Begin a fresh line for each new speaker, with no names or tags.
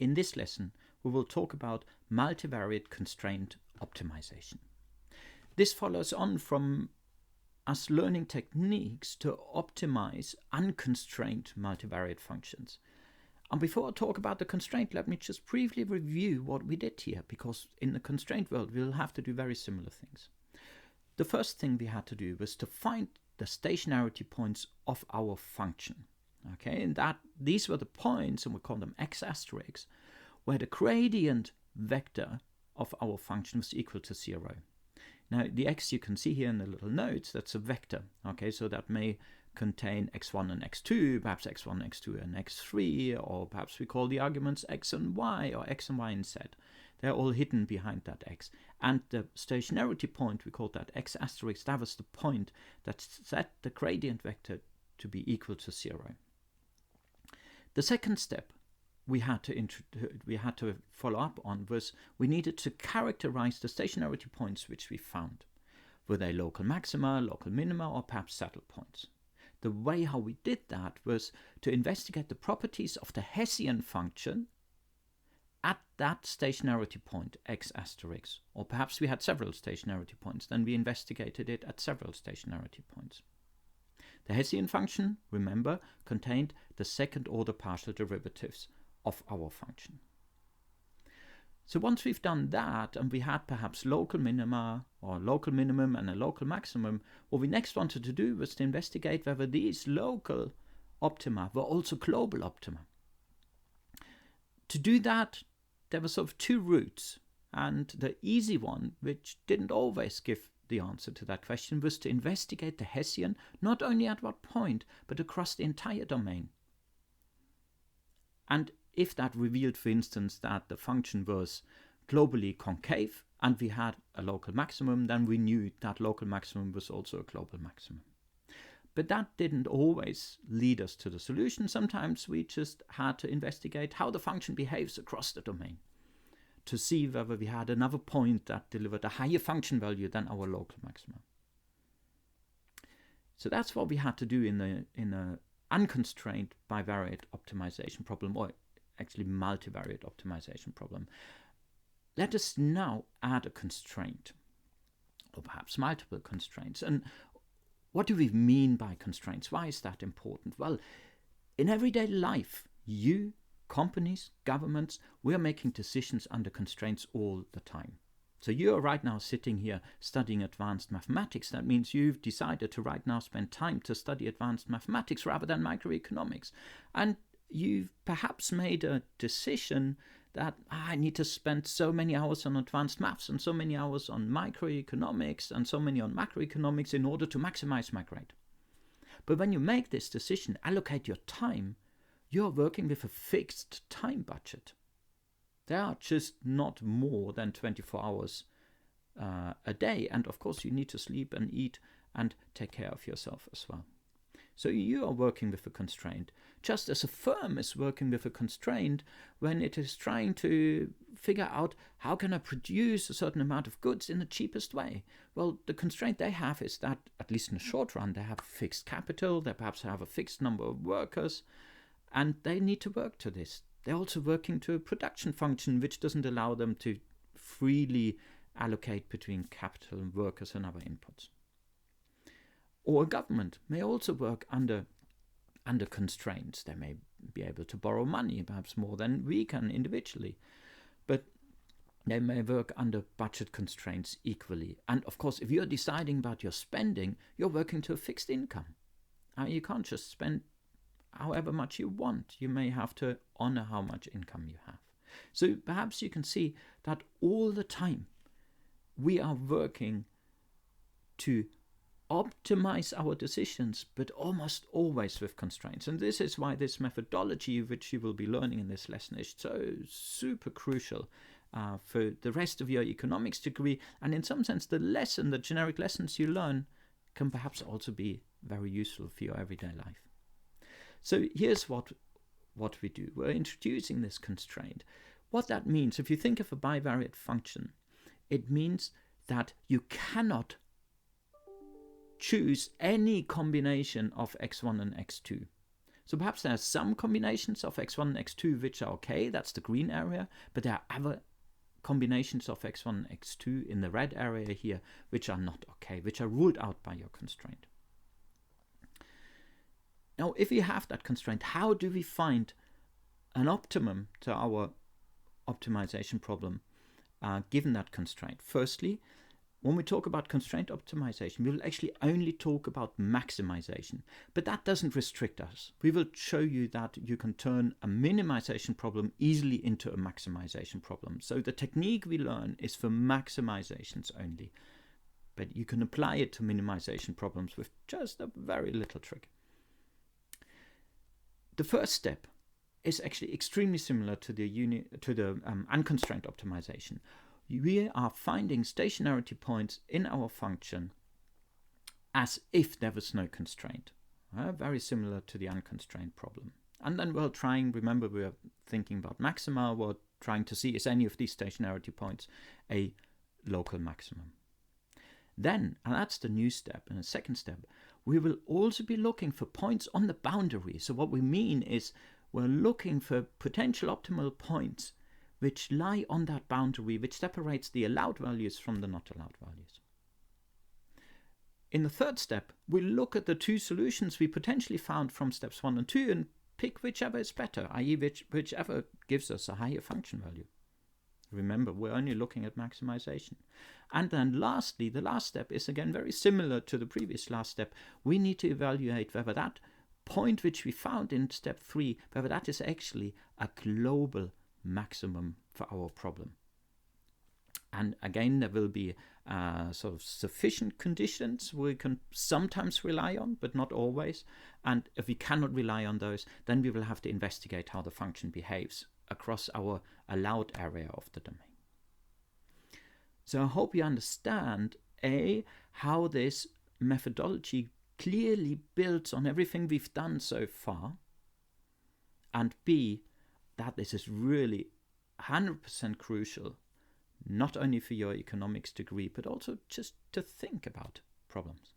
in this lesson, we will talk about multivariate constraint optimization. This follows on from us learning techniques to optimize unconstrained multivariate functions. And before I talk about the constraint, let me just briefly review what we did here, because in the constraint world, we'll have to do very similar things. The first thing we had to do was to find the stationarity points of our function. Okay, and these were the points, and we call them x asterisks, where the gradient vector of our function was equal to 0. Now, the x you can see here in the little notes, that's a vector. Okay, so that may contain x1 and x2, perhaps x1, x2, and x3, or perhaps we call the arguments x and y, or x and y and z. They're all hidden behind that x. And the stationarity point, we call that x asterisk, that was the point that set the gradient vector to be equal to 0. The second step we had to follow up on was we needed to characterize the stationarity points which we found. Were they local maxima, local minima, or perhaps saddle points? The way how we did that was to investigate the properties of the Hessian function at that stationarity point, x asterisk. Or perhaps we had several stationarity points, then we investigated it at several stationarity points. The Hessian function, remember, contained the second order partial derivatives of our function. So once we've done that, and we had perhaps local minima or local minimum and a local maximum, what we next wanted to do was to investigate whether these local optima were also global optima. To do that, there were sort of two routes, and the easy one, which didn't always give the answer to that question, was to investigate the Hessian not only at what point, but across the entire domain. And if that revealed, for instance, that the function was globally concave and we had a local maximum, then we knew that local maximum was also a global maximum. But that didn't always lead us to the solution. Sometimes we just had to investigate how the function behaves across the domain to see whether we had another point that delivered a higher function value than our local maximum. So that's what we had to do in the unconstrained bivariate optimization problem, or actually multivariate optimization problem. Let us now add a constraint, or perhaps multiple constraints. And what do we mean by constraints? Why is that important? Well, in everyday life, you, companies, governments, we are making decisions under constraints all the time. So you are right now sitting here studying advanced mathematics. That means you've decided to right now spend time to study advanced mathematics rather than microeconomics. And you've perhaps made a decision that I need to spend so many hours on advanced maths and so many hours on microeconomics and so many on macroeconomics in order to maximize my grade. But when you make this decision, allocate your time, you're working with a fixed time budget. There are just not more than 24 hours a day. And of course, you need to sleep and eat and take care of yourself as well. So you are working with a constraint, just as a firm is working with a constraint when it is trying to figure out how can I produce a certain amount of goods in the cheapest way. Well, the constraint they have is that, at least in the short run, they have fixed capital, they perhaps have a fixed number of workers, and they need to work to this. They're also working to a production function which doesn't allow them to freely allocate between capital and workers and other inputs. Or a government may also work under constraints. They may be able to borrow money, perhaps more than we can individually, but they may work under budget constraints equally. And of course, if you're deciding about your spending, you're working to a fixed income. You can't just spend however much you want. You may have to honor how much income you have. So perhaps you can see that all the time we are working to optimize our decisions, but almost always with constraints. And this is why this methodology, which you will be learning in this lesson, is so super crucial for the rest of your economics degree. And in some sense, the generic lessons you learn can perhaps also be very useful for your everyday life. So here's what we do. We're introducing this constraint. What that means, if you think of a bivariate function, it means that you cannot choose any combination of x1 and x2. So perhaps there are some combinations of x1 and x2 which are okay, that's the green area, but there are other combinations of x1 and x2 in the red area here which are not okay, which are ruled out by your constraint. Now, if we have that constraint, how do we find an optimum to our optimization problem given that constraint? Firstly, when we talk about constraint optimization, we will actually only talk about maximization, but that doesn't restrict us. We will show you that you can turn a minimization problem easily into a maximization problem. So the technique we learn is for maximizations only, but you can apply it to minimization problems with just a very little trick. The first step is actually extremely similar to the unconstrained optimization. We are finding stationarity points in our function as if there was no constraint. Very similar to the unconstrained problem. And then we're trying, remember we're thinking about maxima, we're trying to see is any of these stationarity points a local maximum. Then, and that's the new step, and the second step, we will also be looking for points on the boundary. So what we mean is we're looking for potential optimal points which lie on that boundary, which separates the allowed values from the not allowed values. In the third step, we look at the two solutions we potentially found from steps 1 and 2 and pick whichever is better, i.e. whichever gives us a higher function value. Remember, we're only looking at maximization. And then lastly, the last step is again very similar to the previous last step. We need to evaluate whether that point which we found in step 3, whether that is actually a global maximum for our problem. And again, there will be sort of sufficient conditions we can sometimes rely on, but not always. And if we cannot rely on those, then we will have to investigate how the function behaves across our allowed area of the domain. So I hope you understand, A, how this methodology clearly builds on everything we've done so far, and B, that this is really 100% crucial, not only for your economics degree, but also just to think about problems.